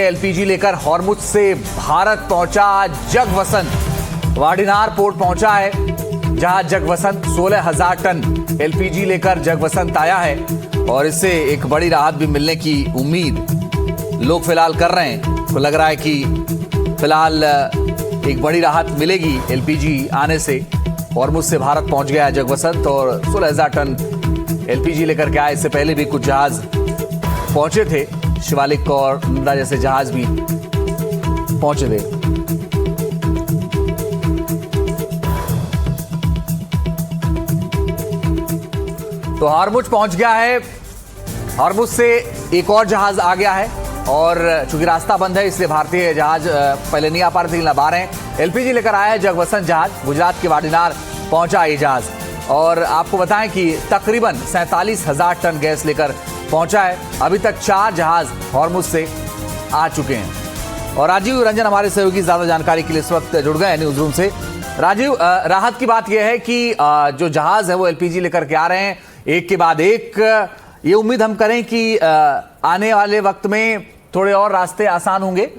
LPG लेकर Hormuz से भारत पहुंचा जगवसंत। वाडिनार पोर्ट पहुंचा है जहां जगवसंत 16,000 टन एलपीजी लेकर जगवसंत आया है और इससे एक बड़ी राहत भी मिलने की उम्मीद लोग फिलहाल कर रहे हैं। तो लग रहा है कि फिलहाल एक बड़ी राहत मिलेगी एलपीजी आने से। हॉर्मुज से भारत पहुंच गया है जगवसंत और 16,000 टन एलपीजी लेकर के आए। इससे पहले भी कुछ जहाज पहुंचे थे, शिवालिक और नंदा जैसे जहाज भी पहुंचे थे। तो हॉर्मुज पहुंच गया है। हॉर्मुज से एक और जहाज आ गया है और चूंकि रास्ता बंद है इसलिए भारतीय जहाज पहले नहीं आ पा रहे थे, लेकिन अब आ रहे हैं। एलपीजी लेकर आया है जगवसंत जहाज। गुजरात के वाडिनार पहुंचा ये जहाज और आपको बताएं कि तकरीबन 47,000 टन गैस लेकर पहुंचा है। अभी तक 4 जहाज हॉर्मुज से आ चुके हैं। और राजीव रंजन हमारे सहयोगी ज्यादा जानकारी के लिए इस वक्त जुड़ गए न्यूज रूम से। राजीव, राहत की बात यह है कि जो जहाज है वो एलपीजी लेकर के आ रहे हैं एक के बाद एक। ये उम्मीद हम करें कि आने वाले वक्त में थोड़े और रास्ते आसान होंगे।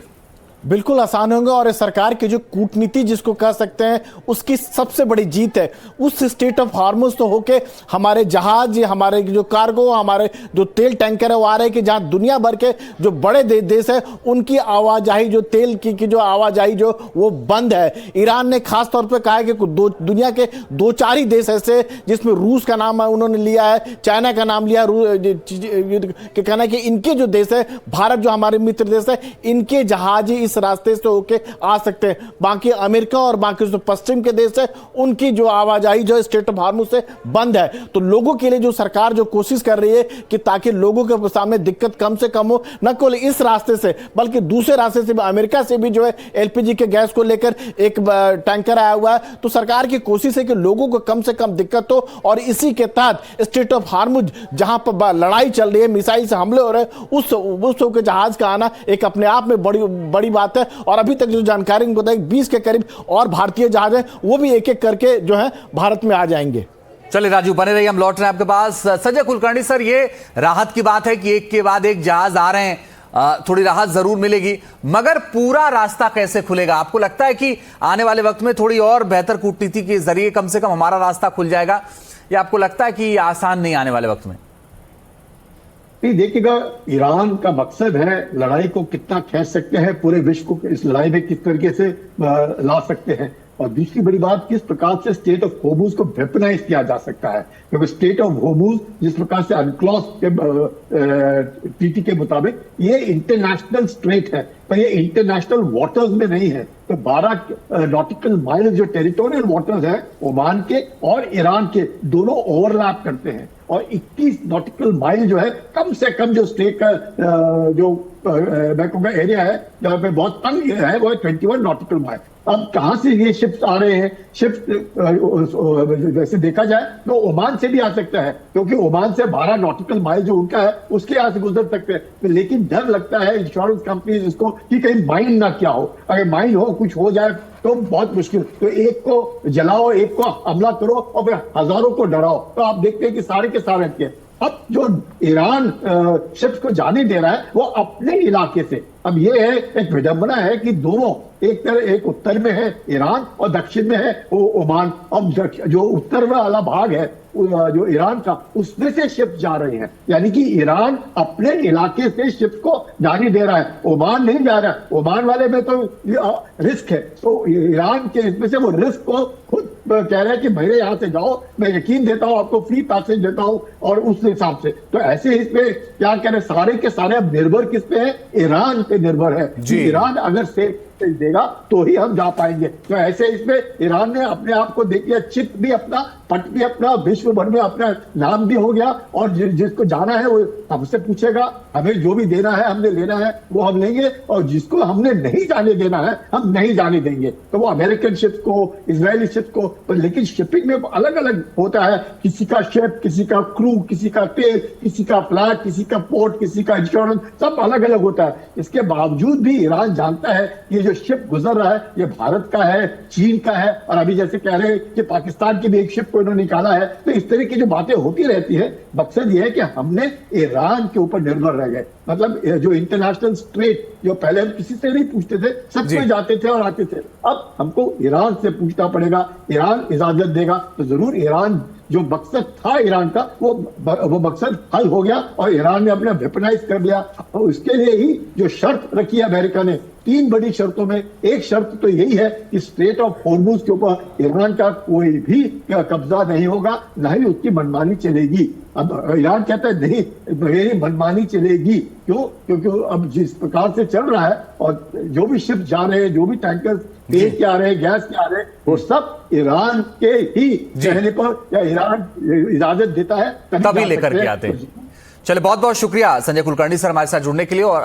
बिल्कुल आसान होंगे और सरकार की जो कूटनीति जिसको कह सकते हैं उसकी सबसे बड़ी जीत है। उस स्टेट ऑफ हॉर्मुज तो होके हमारे जहाज, हमारे जो कार्गो, हमारे जो तेल टैंकर है वो आ रहे हैं कि जहां दुनिया भर के जो बड़े देश है उनकी आवाजाही, जो तेल की जो आवाजाही जो वो बंद है। ईरान ने खास तौर पर कहा है कि दुनिया के 2-4 ही देश ऐसे जिसमें रूस का नाम उन्होंने लिया है, चाइना का नाम लिया, कि कहना है कि इनके जो देश है, भारत जो हमारे मित्र देश है, इनके जहाज इस रास्ते से होके आ सकते हैं। बाकी अमेरिका और बाकी जो पश्चिम के देश है उनकी जो आवाजाही जो स्टेट ऑफ हॉर्मुज से बंद है। तो लोगों के लिए जो सरकार जो कोशिश कर रही है कि ताकि लोगों के सामने दिक्कत कम से कम हो, न केवल इस रास्ते से बल्कि दूसरे रास्ते से भी, अमेरिका से भी जो है एलपीजी के गैस को लेकर एक टैंकर आया हुआ है। तो सरकार की कोशिश है कि लोगों को कम से कम दिक्कत हो और इसी के तहत स्टेट ऑफ हॉर्मुज जहां पर लड़ाई चल रही है, मिसाइल से हमले हो रहे हैं, उस के जहाज का आना एक अपने आप में बड़ी बात है। और अभी तक जो जानकारी बताई 20 के करीब और भारतीय जहाज हैं वो भी एक एक करके जो है भारत में आ जाएंगे। चलिए राजू, बने रहिए, हम लौट रहे हैं आपके पास। संजय कुलकर्णी सर, ये राहत की बात है कि एक के बाद एक जहाज आ रहे हैं, थोड़ी राहत जरूर मिलेगी, मगर पूरा रास्ता कैसे खुलेगा? आपको लगता है कि आने वाले वक्त में थोड़ी और बेहतर कूटनीति के जरिए कम से कम हमारा रास्ता खुल जाएगा, या आपको लगता है कि आसान नहीं आने वाले वक्त में? देखिएगा, ईरान का मकसद है लड़ाई को कितना खींच सकते हैं, पूरे विश्व को इस लड़ाई में किस तरीके से ला सकते हैं। और दूसरी बड़ी बात, किस प्रकार से स्टेट ऑफ होर्मुज को वेपनाइज किया जा सकता है, क्योंकि स्टेट ऑफ होर्मुज जिस प्रकार से अनक्लॉज के ट्रीटी के मुताबिक ये इंटरनेशनल स्ट्रेट है, पर ये इंटरनेशनल वाटर्स में नहीं है। तो 12 नॉटिकल माइल जो टेरिटोरियल वाटर्स है ओमान के और ईरान के, दोनों ओवरलैप करते हैं। और 21 नॉटिकल माइल जो है कम से कम जो स्टेट का जो मैं कहूँगा एरिया है जहाँ पे बहुत तंग है वो है 21 नॉटिकल माइल। अब कहाँ से ये शिप्स आ रहे हैं? शिप्स वैसे देखा जाए तो ओमान से भी आ सकता है, क्योंकि ओमान से 12 नॉटिकल माइल जो उनका है उसके यहाँ से गुजर सकते हैं। लेकिन डर लगता है इंश्योरेंस कंपनीज इसको कि कहीं माइन ना क्या हो, अगर माइन हो, कुछ हो जाए तो बहुत मुश्किल। तो एक को जलाओ, एक को हमला करो और फिर हजारों को डराओ। तो आप देखते हैं कि सारे के सारे के अब जो ईरान शिप्स को जाने दे रहा है वो अपने इलाके से। अब ये है, एक विडंबना है कि दोनों एक उत्तर में है ईरान और दक्षिण में है ओमान। अब जो उत्तर वाला भाग है जो ईरान का, उसमें से शिप जा रहे हैं, यानी कि ईरान अपने इलाके से शिप को जाने दे रहा है, ओमान नहीं जा रहा है। ओमान वाले में तो रिस्क है, तो ईरान के इसमें से वो रिस्क को खुद कह रहे हैं कि मेरे यहाँ से जाओ, मैं यकीन देता हूँ, आपको फ्री पैसेज देता हूँ। और उस हिसाब से तो ऐसे इसमें क्या कह रहे, सारे के सारे अब निर्भर किस पे है? ईरान पे निर्भर है। ईरान अगर से देगा तो ही हम जा पाएंगे। तो ऐसे इसमें ईरान ने अपने आप को देखिए, चिप भी अपना, पट भी अपना, विश्व भर में अपना नाम भी हो गया। और जिसको जाना है वो हमसे पूछेगा, हमें जो भी देना है हमने लेना है वो हम लेंगे, और जिसको हमने नहीं जाने देना है हम नहीं जाने देंगे। तो वो अमेरिकन शिप को, इजरायली शिप को, लेकिन शिपिंग में अलग अलग होता है, किसी का शिप, किसी का क्रू, किसी का तेल, किसी का फ्लैग, किसी का पोर्ट, किसी का इंश्योरेंस, सब अलग अलग होता है। इसके बावजूद भी ईरान जानता है कि जो शिप गुजर रहा है ये भारत का है, चीन का है, और अभी जैसे कह रहे हैं कि पाकिस्तान की भी एक शिप को इन्होंने निकाला है। तो इस तरह की जो बातें होती रहती है, मकसद ये है कि हमने ईरान के ऊपर निर्भर रह गए। मतलब जो इंटरनेशनल ट्रेड जो पहले हम किसी से नहीं पूछते थे, सबसे जाते थे और आते थे, अब हमको ईरान से पूछना पड़ेगा। ईरान इजाजत देगा तो जरूर ईरान जो मकसद था ईरान का वो मकसद हल हो गया और ईरान ने अपना वेपनाइज कर लिया। और उसके लिए ही जो शर्त रखी है अमेरिका ने, 3 बड़ी शर्तों में एक शर्त तो यही है कि स्ट्रेट ऑफ हॉर्मुज के ऊपर ईरान का कोई भी कब्जा नहीं होगा, न ही उसकी मनमानी चलेगी। अब ईरान कहता है नहीं, मेरी मनमानी चलेगी। क्यों? क्योंकि अब जिस प्रकार से चल रहा है और जो भी शिप जा रहे हैं, जो भी टैंकर तेल के आ रहे हैं, गैस के आ रहे हैं, वो सब ईरान के ही कहने पर या ईरान इजाजत देता है तभी लेकर के आते हैं। चलिए, बहुत बहुत शुक्रिया संजय कुलकर्णी सर हमारे साथ जुड़ने के लिए। और